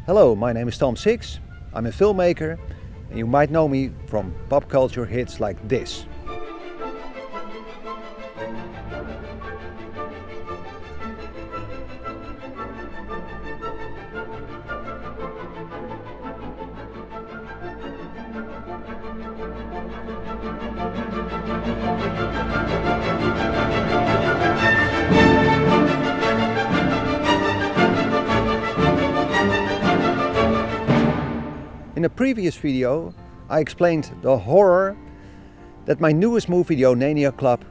Hello, my name is Tom Six. I'm a filmmaker and you might know me from pop culture hits like this. In a previous video, I explained the horror that my newest movie, the Onania Club,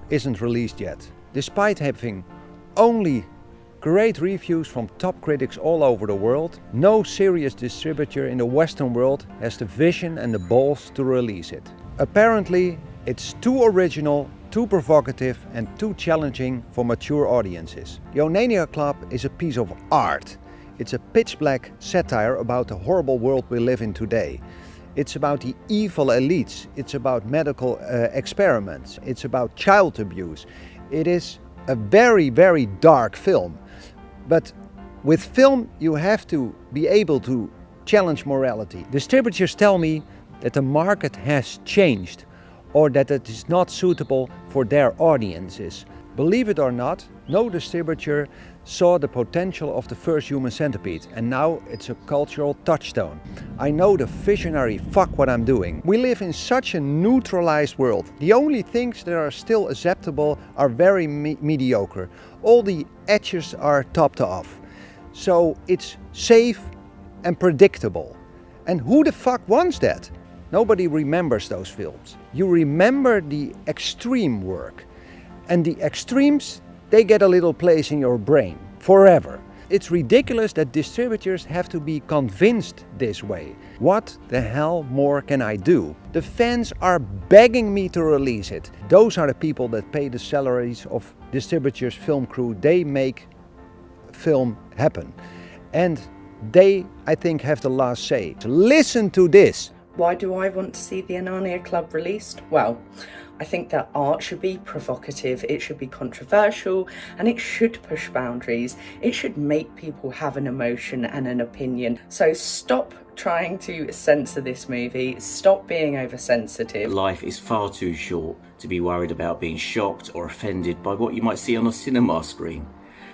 isn't released yet. Despite having only great reviews from top critics all over the world, no serious distributor in the Western world has the vision and the balls to release it. Apparently, it's too original, too provocative and too challenging for mature audiences. The Onania Club is a piece of art. It's a pitch-black satire about the horrible world we live in today. It's about the evil elites. It's about medical experiments. It's about child abuse. It is a very, very dark film. But with film, you have to be able to challenge morality. Distributors tell me that the market has changed or that it is not suitable for their audiences. Believe it or not, no distributor saw the potential of the first Human Centipede, and now it's a cultural touchstone. I know the visionary fuck what I'm doing. We live in such a neutralized world. The only things that are still acceptable are very mediocre. All the edges are topped off. So it's safe and predictable. And who the fuck wants that? Nobody remembers those films. You remember the extreme work. And the extremes, they get a little place in your brain forever. It's ridiculous that distributors have to be convinced this way. What the hell more can I do? The fans are begging me to release it. Those are the people that pay the salaries of distributors' film crew. They make film happen. And they, I think, have the last say. So listen to this. Why do I want to see the Onania Club released? Well, I think that art should be provocative, it should be controversial, and it should push boundaries. It should make people have an emotion and an opinion. So stop trying to censor this movie, stop being oversensitive. Life is far too short to be worried about being shocked or offended by what you might see on a cinema screen.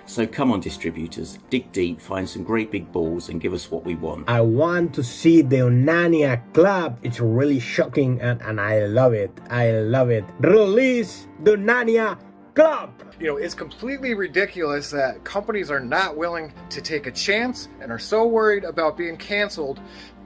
So come on distributors, dig deep, find some great big balls and give us what we want. I want to see the Onania Club. It's really shocking and I love it. I love it. Release the Onania Club! You know, it's completely ridiculous that companies are not willing to take a chance and are so worried about being canceled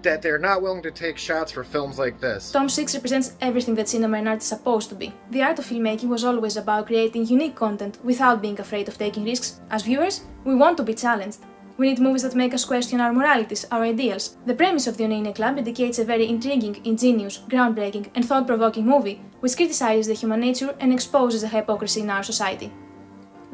that they're not willing to take shots for films like this. Tom Six represents everything that cinema and art is supposed to be. The art of filmmaking was always about creating unique content without being afraid of taking risks. As viewers, we want to be challenged. We need movies that make us question our moralities, our ideals. The premise of the Onania Club indicates a very intriguing, ingenious, groundbreaking and thought-provoking movie, which criticizes the human nature and exposes the hypocrisy in our society.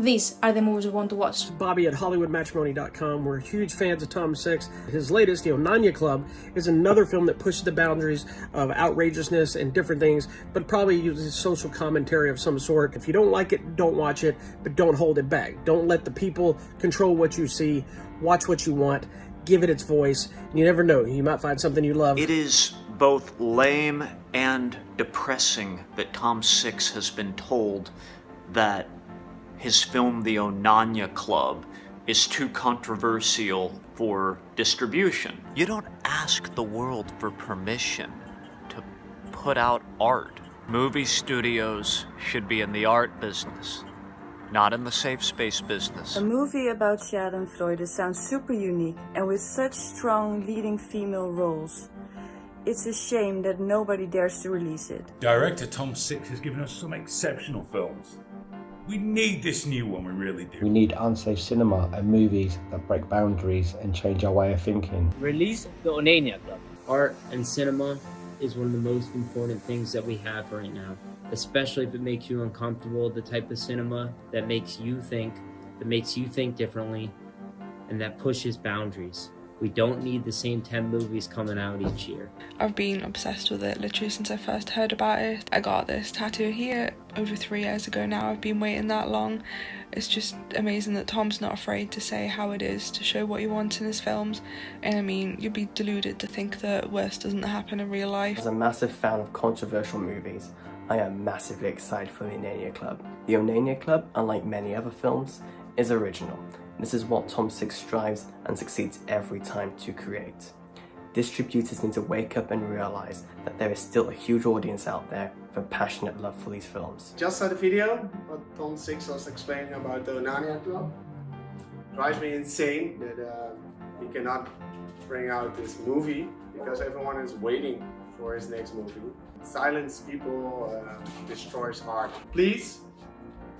These are the movies we want to watch. Bobby at HollywoodMatrimony.com. We're huge fans of Tom Six. His latest, the Onania Club, is another film that pushes the boundaries of outrageousness and different things, but probably uses social commentary of some sort. If you don't like it, don't watch it, but don't hold it back. Don't let the people control what you see. Watch what you want. Give it its voice. You never know. You might find something you love. It is both lame and depressing that Tom Six has been told that his film, The Onania Club, is too controversial for distribution. You don't ask the world for permission to put out art. Movie studios should be in the art business, not in the safe space business. A movie about Schadenfreude sounds super unique and with such strong leading female roles. It's a shame that nobody dares to release it. Director Tom Six has given us some exceptional films. We need this new one, we really do. We need unsafe cinema and movies that break boundaries and change our way of thinking. Release the Onania Club. Art and cinema is one of the most important things that we have right now, especially if it makes you uncomfortable, the type of cinema that makes you think differently, and that pushes boundaries. We don't need the same 10 movies coming out each year. I've been obsessed with it literally since I first heard about it. I got this tattoo here over 3 years ago now. I've been waiting that long. It's just amazing that Tom's not afraid to say how it is, to show what he wants in his films. And I mean, you'd be deluded to think that worse doesn't happen in real life. As a massive fan of controversial movies, I am massively excited for the Onania Club. The Onania Club, unlike many other films, is original. This is what Tom Six strives and succeeds every time to create. Distributors need to wake up and realize that there is still a huge audience out there with a passionate love for these films. Just saw the video, what Tom Six was explaining about the Onania Club. Drives me insane that he cannot bring out this movie because everyone is waiting for his next movie. Silence people destroys art. Please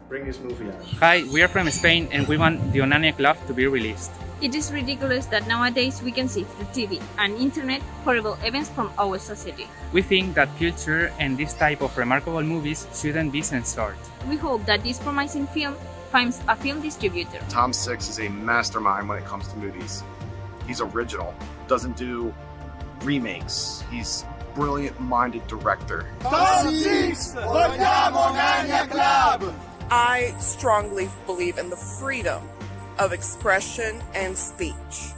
bring this movie out. Hi, we are from Spain and we want the Onania Club to be released. It is ridiculous that nowadays we can see through TV and internet horrible events from our society. We think that culture and this type of remarkable movies shouldn't be censored. We hope that this promising film finds a film distributor. Tom Six is a mastermind when it comes to movies. He's original, doesn't do remakes. He's brilliant-minded director. Tom Six, vogliamo Onania Club! I strongly believe in the freedom of expression and speech.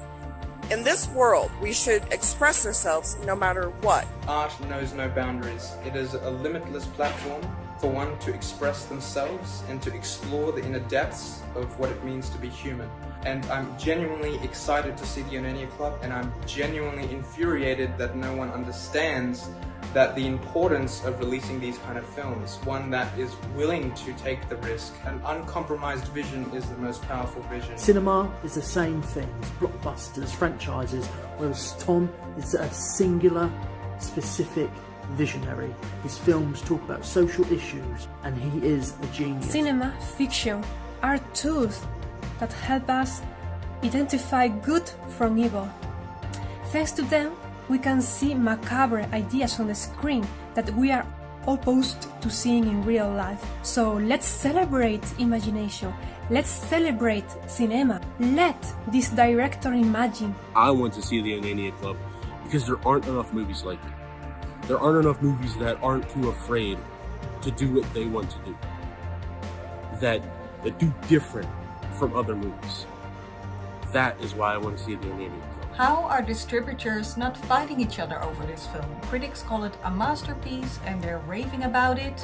In this world, we should express ourselves no matter what. Art knows no boundaries. It is a limitless platform for one to express themselves and to explore the inner depths of what it means to be human. And I'm genuinely excited to see the Onania Club, and I'm genuinely infuriated that no one understands that the importance of releasing these kind of films, one that is willing to take the risk. An uncompromised vision is the most powerful vision. Cinema is the same thing, it's blockbusters, franchises, whereas Tom is a singular, specific visionary. His films talk about social issues and he is a genius. Cinema, fiction are tools that help us identify good from evil. Thanks to them, we can see macabre ideas on the screen that we are opposed to seeing in real life. So let's celebrate imagination. Let's celebrate cinema. Let this director imagine. I want to see the Onania Club because there aren't enough movies like it. There aren't enough movies that aren't too afraid to do what they want to do. That do different from other movies. That is why I want to see the Onania Club. How are distributors not fighting each other over this film? Critics call it a masterpiece and they're raving about it,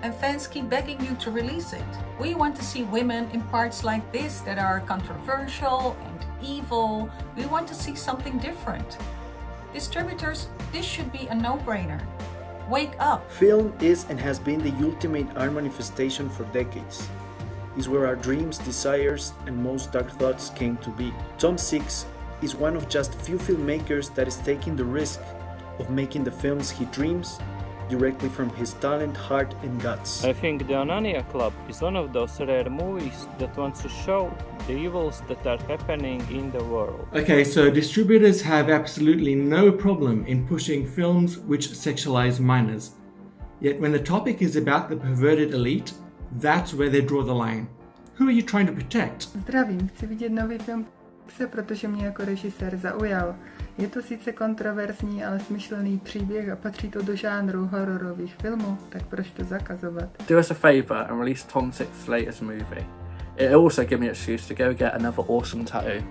and fans keep begging you to release it. We want to see women in parts like this that are controversial and evil. We want to see something different. Distributors, this should be a no-brainer. Wake up! Film is and has been the ultimate art manifestation for decades. It's where our dreams, desires, and most dark thoughts came to be. Tom Six is one of just few filmmakers that is taking the risk of making the films he dreams directly from his talent, heart, and guts. I think the Onania Club is one of those rare movies that wants to show the evils that are happening in the world. Okay, so distributors have absolutely no problem in pushing films which sexualize minors. Yet when the topic is about the perverted elite, that's where they draw the line. Who are you trying to protect? Zdravím, chci vidět nový film, protože mě jako režisér zaujal. Je to sice kontroverzní, ale smyšlený příběh a patří to do žánru hororových filmů, tak proč to zakazovat? Do us a favour and release Tom Six's latest movie. It also give me an excuse to go get another awesome tattoo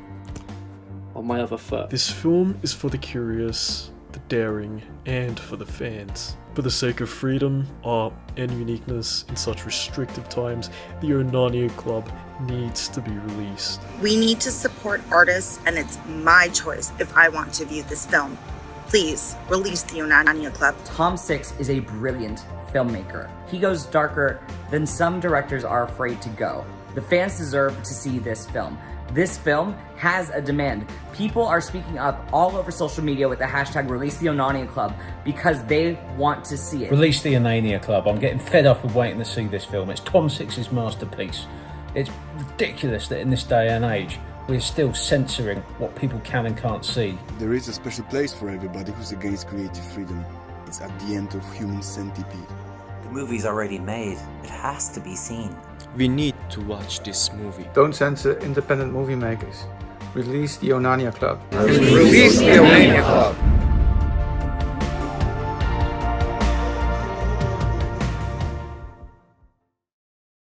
on my other foot. This film is for the curious, the daring, and for the fans. For the sake of freedom, art, and uniqueness in such restrictive times, the Onania Club needs to be released. We need to support artists, and it's my choice if I want to view this film. Please, release the Onania Club. Tom Six is a brilliant filmmaker. He goes darker than some directors are afraid to go. The fans deserve to see this film. This film has a demand. People are speaking up all over social media with the hashtag Release the Onania Club because they want to see it. Release the Onania Club. I'm getting fed up of waiting to see this film. It's Tom Six's masterpiece. It's ridiculous that in this day and age we're still censoring what people can and can't see. There is a special place for everybody who's against creative freedom. It's at the end of Human Centipede. The movie's already made. It has to be seen. We need to watch this movie. Don't censor independent movie makers. Release the Onania Club. Release the Onania Club.